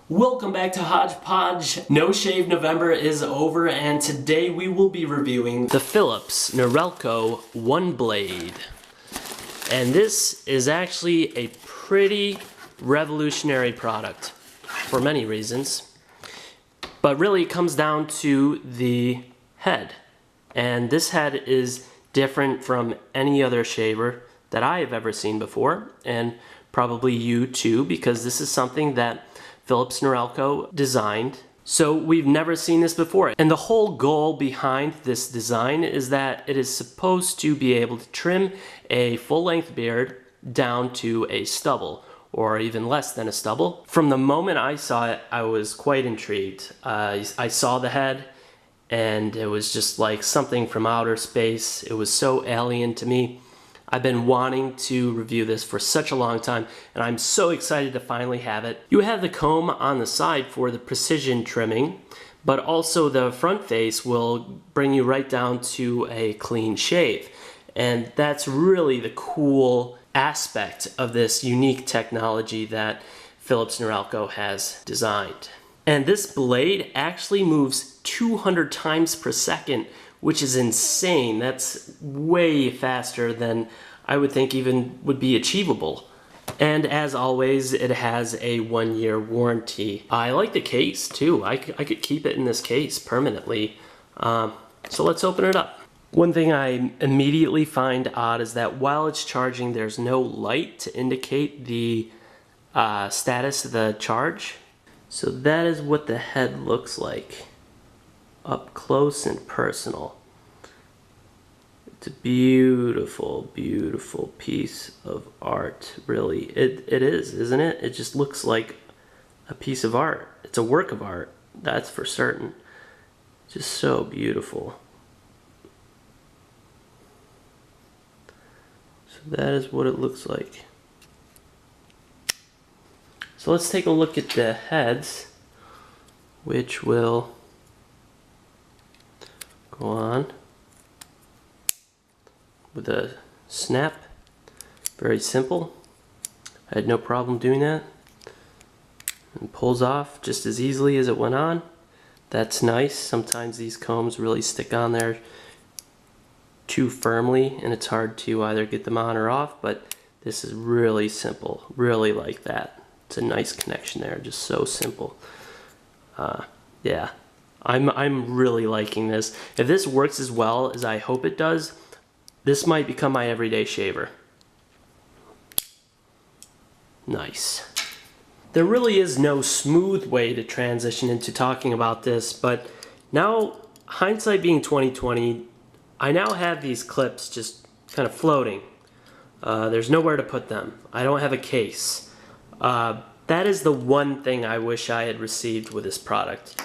Welcome back to Hodgepodge. No Shave November is over, and today we will be reviewing the Philips Norelco OneBlade. And this is actually a pretty revolutionary product for many reasons. But really it comes down to the head. And this head is different from any other shaver that I have ever seen before, and probably you too, because this is something that Philips Norelco designed. So we've never seen this before. And the whole goal behind this design is that it is supposed to be able to trim a full-length beard down to a stubble, or even less than a stubble. From the moment I saw it, I was quite intrigued. I saw the head, and it was just like something from outer space. It was so alien to me. I've been wanting to review this for such a long time, and I'm so excited to finally have it. You have the comb on the side for the precision trimming, but also the front face will bring you right down to a clean shave. And that's really the cool aspect of this unique technology that Philips Norelco has designed. And this blade actually moves 200 times per second, which is insane. That's way faster than I would think even would be achievable. And as always, it has a 1-year warranty. I like the case too. I could keep it in this case permanently. So let's open it up. One thing I immediately find odd is that while it's charging, there's no light to indicate the status of the charge. So that is what the head looks like, up close and personal. It's a beautiful, beautiful piece of art, really. It is, isn't it? It just looks like a piece of art. It's a work of art, that's for certain. Just so beautiful. So that is what it looks like. So let's take a look at the heads, which will go on with a snap. Very simple. I had no problem doing that. And pulls off just as easily as it went on. That's nice. Sometimes these combs really stick on there too firmly, and it's hard to either get them on or off, but this is really simple. Really like that. It's a nice connection there, just so simple. Yeah, I'm really liking this. If this works as well as I hope it does, this might become my everyday shaver. Nice. There really is no smooth way to transition into talking about this, but now, hindsight being 2020, I now have these clips just kind of floating. There's nowhere to put them. I don't have a case. That is the one thing I wish I had received with this product.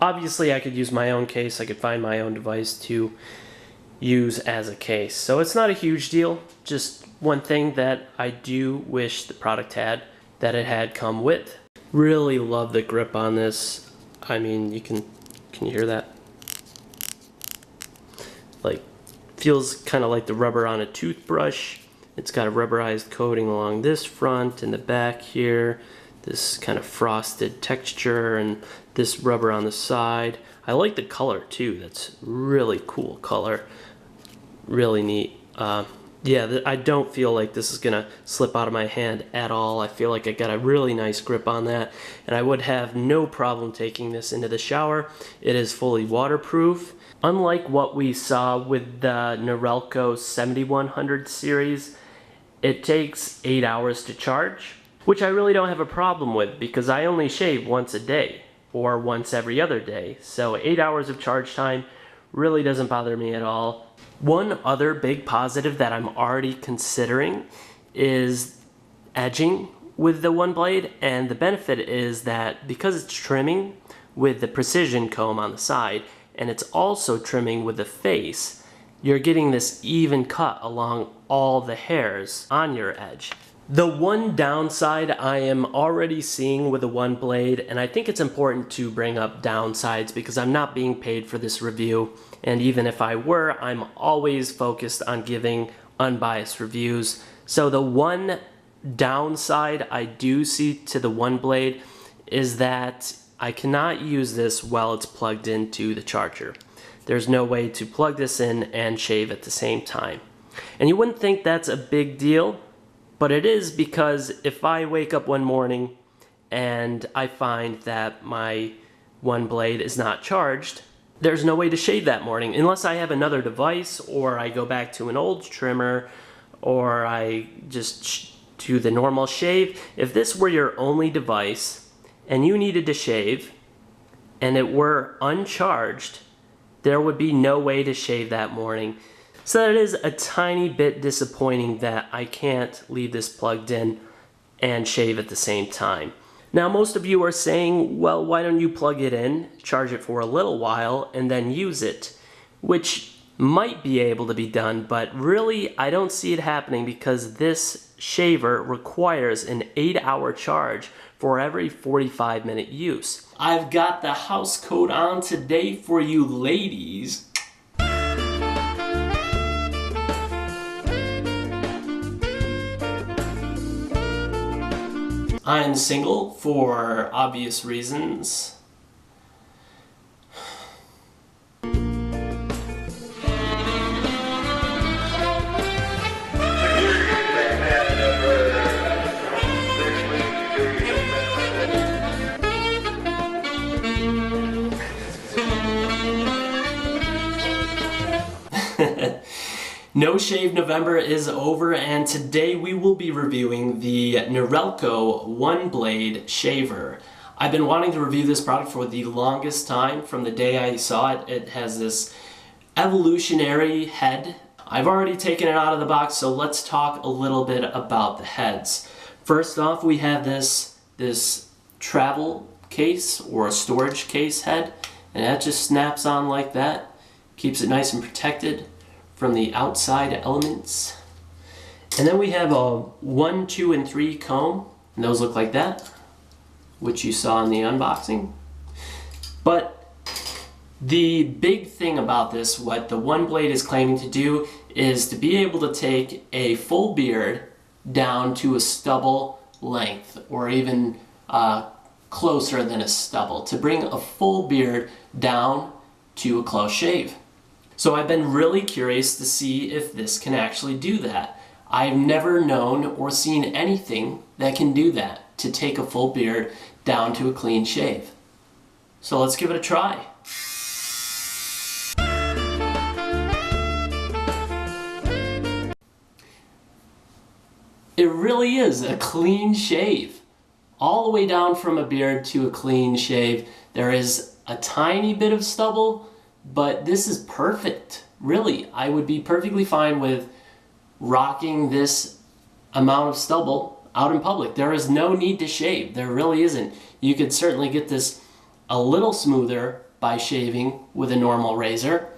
Obviously I could use my own case, I could find my own device to use as a case. So it's not a huge deal, just one thing that I do wish the product had, that it had come with. Really love the grip on this. I mean, can you hear that? Like, feels kind of like the rubber on a toothbrush. It's got a rubberized coating along this front and the back here, this kind of frosted texture, and this rubber on the side. I like the color too. That's really cool color. Really neat. Yeah, I don't feel like this is gonna slip out of my hand at all. I feel like I got a really nice grip on that, and I would have no problem taking this into the shower. It is fully waterproof. Unlike what we saw with the Norelco 7100 series, it takes 8 hours to charge, which I really don't have a problem with because I only shave once a day or once every other day. So 8 hours of charge time really doesn't bother me at all. One other big positive that I'm already considering is edging with the OneBlade, and the benefit is that because it's trimming with the precision comb on the side, and it's also trimming with the face, you're getting this even cut along all the hairs on your edge. The one downside I am already seeing with the OneBlade, and I think it's important to bring up downsides because I'm not being paid for this review, and even if I were, I'm always focused on giving unbiased reviews. So the one downside I do see to the OneBlade is that I cannot use this while it's plugged into the charger. There's no way to plug this in and shave at the same time. And you wouldn't think that's a big deal, but it is, because if I wake up one morning and I find that my OneBlade is not charged, there's no way to shave that morning unless I have another device, or I go back to an old trimmer, or I just do the normal shave. If this were your only device and you needed to shave and it were uncharged, there would be no way to shave that morning. So it is a tiny bit disappointing that I can't leave this plugged in and shave at the same time. Now, most of you are saying, well, why don't you plug it in, charge it for a little while, and then use it? Which might be able to be done, but really I don't see it happening, because this shaver requires an 8-hour charge for every 45-minute use. I've got the house coat on today for you ladies. I'm single for obvious reasons. No Shave November is over, and today we will be reviewing the Norelco OneBlade shaver. I've been wanting to review this product for the longest time. From the day I saw it, it has this evolutionary head. I've already taken it out of the box, so let's talk a little bit about the heads. First off, we have this travel case or a storage case head, and that just snaps on like that. Keeps it nice and protected from the outside elements. And then we have a 1, 2, and 3 comb, and those look like that, which you saw in the unboxing. But the big thing about this, what the OneBlade is claiming to do, is to be able to take a full beard down to a stubble length, or even closer than a stubble, to bring a full beard down to a close shave. So I've been really curious to see if this can actually do that. I've never known or seen anything that can do that, to take a full beard down to a clean shave. So let's give it a try. It really is a clean shave. All the way down from a beard to a clean shave. There is a tiny bit of stubble, but this is perfect. Really, I would be perfectly fine with rocking this amount of stubble out in public. There is no need to shave. There really isn't. You could certainly get this a little smoother by shaving with a normal razor,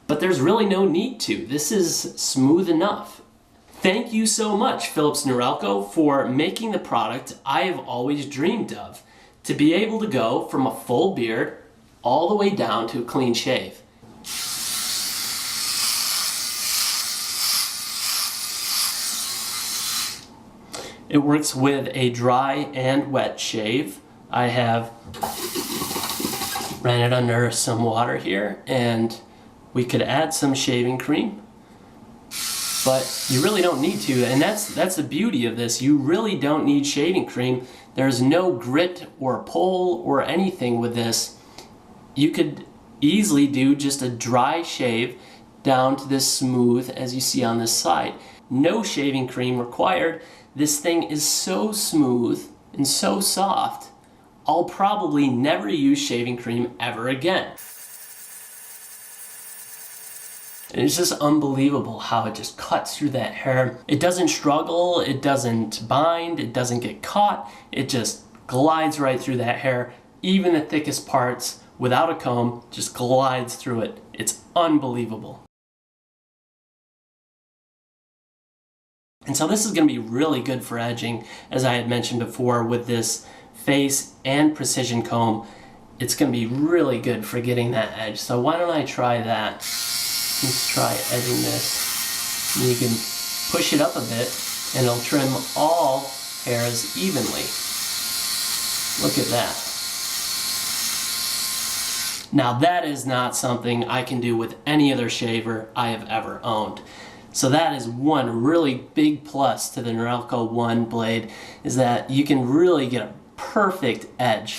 but there's really no need to. This is smooth enough. Thank you so much, Philips Norelco, for making the product I have always dreamed of, to be able to go from a full beard all the way down to a clean shave. It works with a dry and wet shave. I have ran it under some water here, and we could add some shaving cream, but you really don't need to, and that's the beauty of this. You really don't need shaving cream. There's no grit or pull or anything with this. You could easily do just a dry shave down to this smooth, as you see on this side. No shaving cream required. This thing is so smooth and so soft, I'll probably never use shaving cream ever again. And it's just unbelievable how it just cuts through that hair. It doesn't struggle, it doesn't bind, it doesn't get caught. It just glides right through that hair. Even the thickest parts, without a comb, just glides through it. It's unbelievable. And so this is going to be really good for edging, as I had mentioned before, with this face and precision comb. It's going to be really good for getting that edge. So why don't I try that? Let's try edging this. And you can push it up a bit and it'll trim all hairs evenly. Look at that. Now that is not something I can do with any other shaver I have ever owned. So that is one really big plus to the Norelco OneBlade, is that you can really get a perfect edge.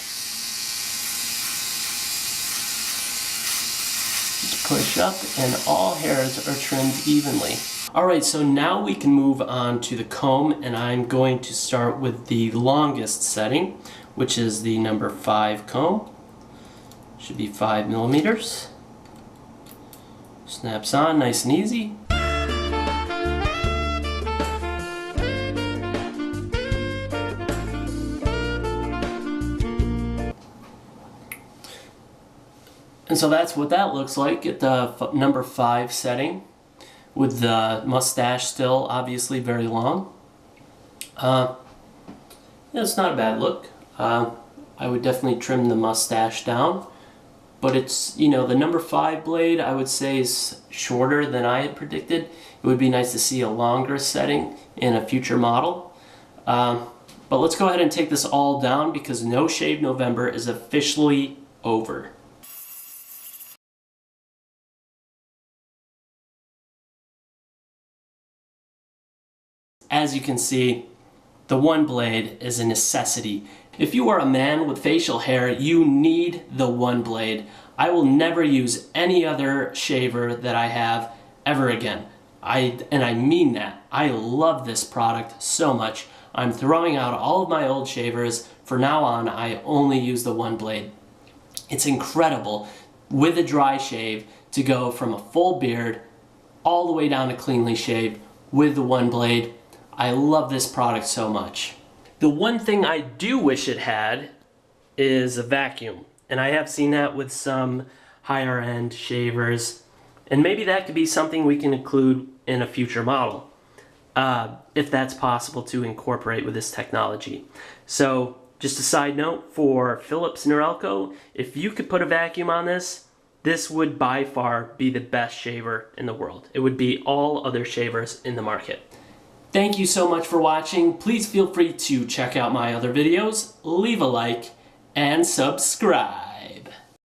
Just push up and all hairs are trimmed evenly. Alright, so now we can move on to the comb, and I'm going to start with the longest setting, which is the number 5 comb. Should be 5 millimeters. Snaps on nice and easy. And so that's what that looks like at the number 5 setting, with the mustache still obviously very long. Yeah, it's not a bad look. I would definitely trim the mustache down, but it's, you know, the number 5 blade I would say is shorter than I had predicted. It would be nice to see a longer setting in a future model. But let's go ahead and take this all down because No Shave November is officially over. As you can see, the OneBlade is a necessity. If you are a man with facial hair, you need the OneBlade. I will never use any other shaver that I have ever again. And I mean that. I love this product so much. I'm throwing out all of my old shavers. From now on, I only use the OneBlade. It's incredible with a dry shave to go from a full beard all the way down to cleanly shaved with the OneBlade. I love this product so much. The one thing I do wish it had is a vacuum. And I have seen that with some higher end shavers. And maybe that could be something we can include in a future model, if that's possible to incorporate with this technology. So just a side note for Philips Norelco, if you could put a vacuum on this, this would by far be the best shaver in the world. It would beat all other shavers in the market. Thank you so much for watching. Please feel free to check out my other videos, leave a like, and subscribe.